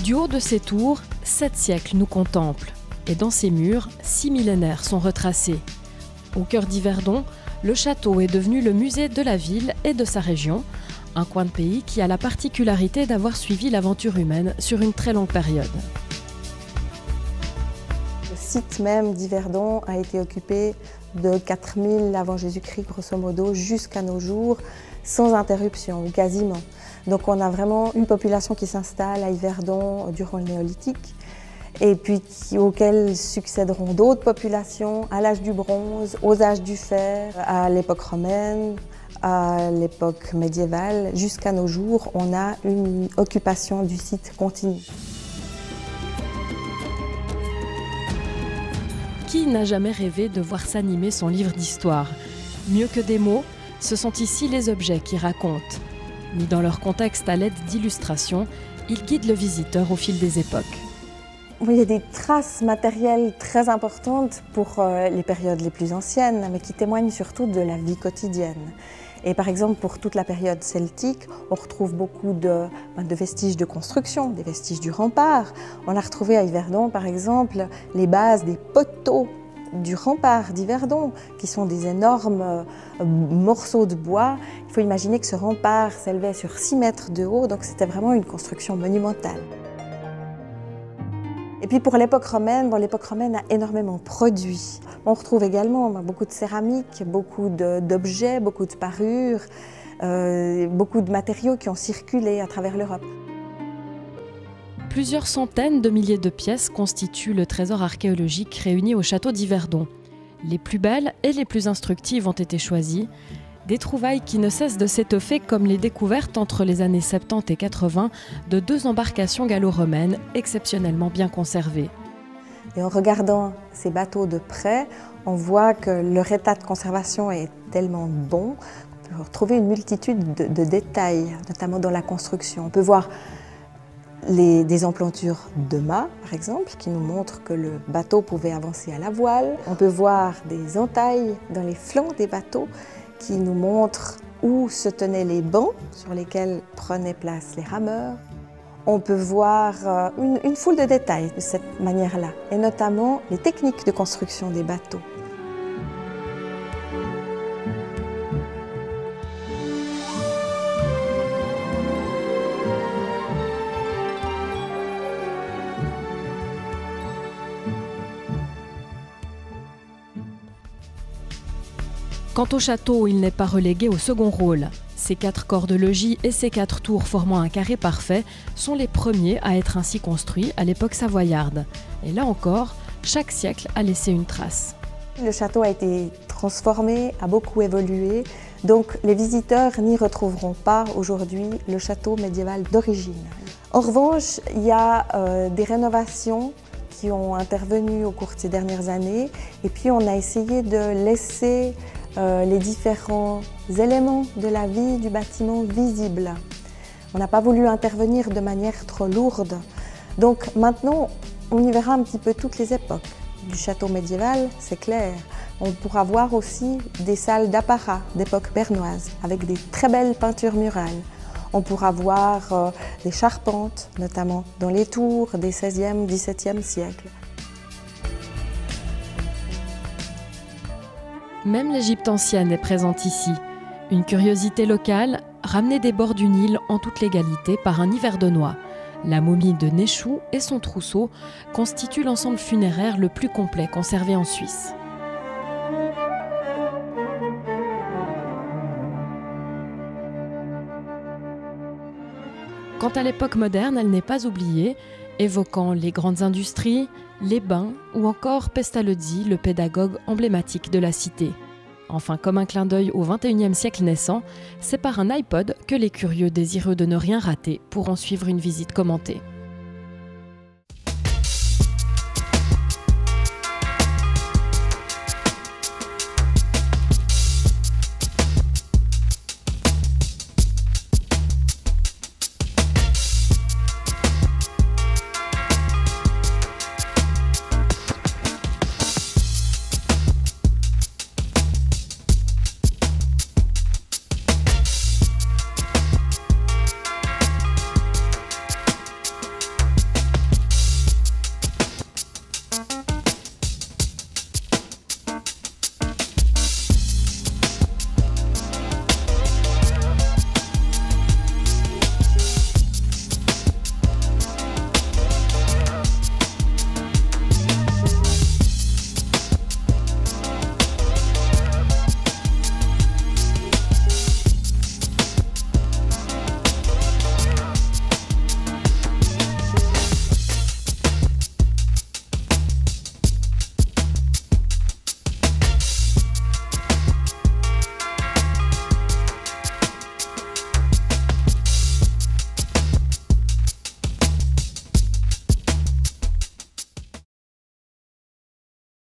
Du haut de ces tours, 7 siècles nous contemplent. Et dans ces murs, 6 millénaires sont retracés. Au cœur d'Yverdon, le château est devenu le musée de la ville et de sa région, un coin de pays qui a la particularité d'avoir suivi l'aventure humaine sur une très longue période. Le site même d'Yverdon a été occupé de 4000 avant Jésus-Christ, grosso modo, jusqu'à nos jours, sans interruption, ou quasiment. Donc on a vraiment une population qui s'installe à Yverdon durant le néolithique, et puis auxquelles succéderont d'autres populations à l'âge du bronze, aux âges du fer, à l'époque romaine, à l'époque médiévale. Jusqu'à nos jours, on a une occupation du site continue. Qui n'a jamais rêvé de voir s'animer son livre d'histoire? Mieux que des mots, ce sont ici les objets qui racontent. Mis dans leur contexte à l'aide d'illustrations, ils guident le visiteur au fil des époques. Il y a des traces matérielles très importantes pour les périodes les plus anciennes, mais qui témoignent surtout de la vie quotidienne. Et par exemple, pour toute la période celtique, on retrouve beaucoup de vestiges de construction, des vestiges du rempart. On a retrouvé à Yverdon, par exemple, les bases des poteaux du rempart d'Yverdon, qui sont des énormes morceaux de bois. Il faut imaginer que ce rempart s'élevait sur 6 mètres de haut, donc c'était vraiment une construction monumentale. Et puis pour l'époque romaine, l'époque romaine a énormément produit. On retrouve également beaucoup de céramique, beaucoup d'objets, beaucoup de parures, beaucoup de matériaux qui ont circulé à travers l'Europe. Plusieurs centaines de milliers de pièces constituent le trésor archéologique réuni au château d'Yverdon. Les plus belles et les plus instructives ont été choisies. Des trouvailles qui ne cessent de s'étoffer comme les découvertes entre les années 70 et 80 de 2 embarcations gallo-romaines exceptionnellement bien conservées. Et en regardant ces bateaux de près, on voit que leur état de conservation est tellement bon qu'on peut retrouver une multitude de détails, notamment dans la construction. On peut voir des emplantures de mâts, par exemple, qui nous montrent que le bateau pouvait avancer à la voile. On peut voir des entailles dans les flancs des bateaux qui nous montrent où se tenaient les bancs sur lesquels prenaient place les rameurs. On peut voir une foule de détails de cette manière-là, et notamment les techniques de construction des bateaux. Quant au château, il n'est pas relégué au second rôle. Ces 4 corps de logis et ces 4 tours formant un carré parfait sont les premiers à être ainsi construits à l'époque savoyarde. Et là encore, chaque siècle a laissé une trace. Le château a été transformé, a beaucoup évolué, donc les visiteurs n'y retrouveront pas aujourd'hui le château médiéval d'origine. En revanche, il y a des rénovations qui ont intervenu au cours de ces dernières années, et puis on a essayé de laisser les différents éléments de la vie du bâtiment visibles. On n'a pas voulu intervenir de manière trop lourde. Donc maintenant, on y verra un petit peu toutes les époques. Du château médiéval, c'est clair. On pourra voir aussi des salles d'apparat d'époque bernoise, avec des très belles peintures murales. On pourra voir des charpentes, notamment dans les tours des 16e, 17e siècles. Même l'Égypte ancienne est présente ici. Une curiosité locale, ramenée des bords du Nil en toute légalité par un Yverdonois. La momie de Néchou et son trousseau constituent l'ensemble funéraire le plus complet conservé en Suisse. Quant à l'époque moderne, elle n'est pas oubliée, évoquant les grandes industries, les bains ou encore Pestalozzi, le pédagogue emblématique de la cité. Enfin, comme un clin d'œil au XXIe siècle naissant, c'est par un iPod que les curieux désireux de ne rien rater pourront suivre une visite commentée.